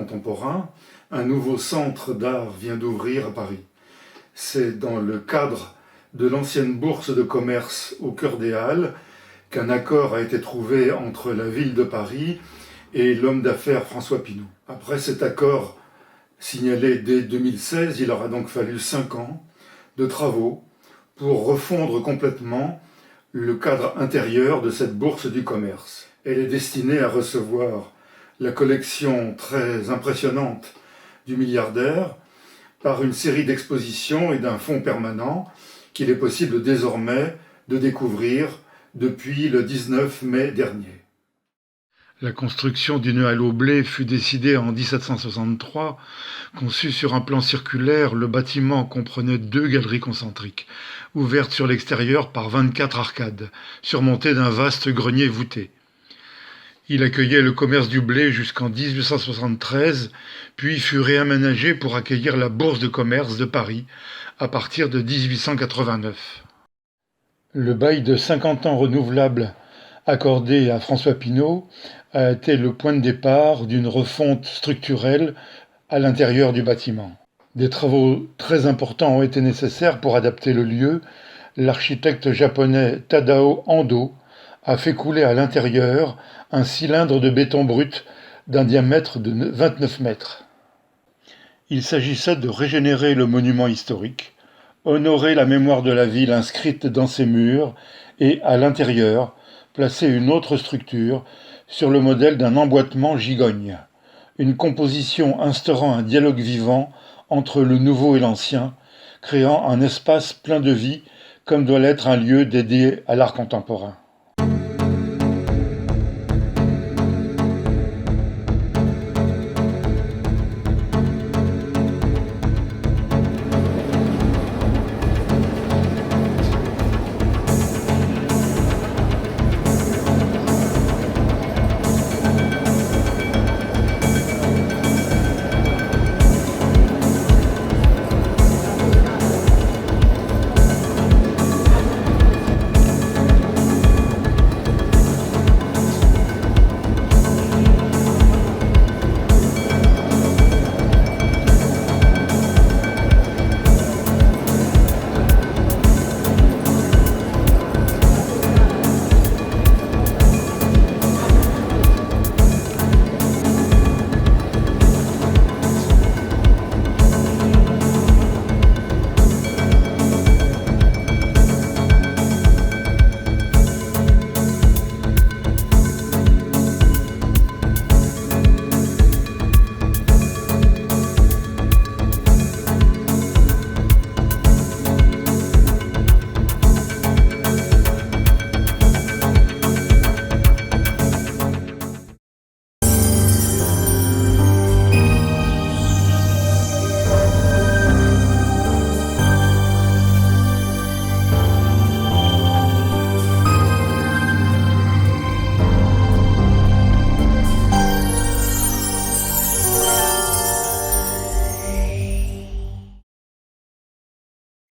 contemporain, un nouveau centre d'art vient d'ouvrir à Paris. C'est dans le cadre de l'ancienne bourse de commerce au cœur des Halles qu'un accord a été trouvé entre la ville de Paris et l'homme d'affaires François Pinault. Après cet accord signalé dès 2016, il aura donc fallu 5 ans de travaux pour refondre complètement le cadre intérieur de cette bourse du commerce. Elle est destinée à recevoir la collection très impressionnante du milliardaire par une série d'expositions et d'un fonds permanent qu'il est possible désormais de découvrir depuis le 19 mai dernier. La construction d'une halle au blé fut décidée en 1763. Conçu sur un plan circulaire, le bâtiment comprenait 2 galeries concentriques, ouvertes sur l'extérieur par 24 arcades, surmontées d'un vaste grenier voûté. Il accueillait le commerce du blé jusqu'en 1873, puis fut réaménagé pour accueillir la Bourse de commerce de Paris à partir de 1889. Le bail de 50 ans renouvelable accordé à François Pinault a été le point de départ d'une refonte structurelle à l'intérieur du bâtiment. Des travaux très importants ont été nécessaires pour adapter le lieu. L'architecte japonais Tadao Ando a fait couler à l'intérieur un cylindre de béton brut d'un diamètre de 29 mètres. Il s'agissait de régénérer le monument historique, honorer la mémoire de la ville inscrite dans ses murs et, à l'intérieur, placer une autre structure sur le modèle d'un emboîtement gigogne, une composition instaurant un dialogue vivant entre le nouveau et l'ancien, créant un espace plein de vie comme doit l'être un lieu dédié à l'art contemporain.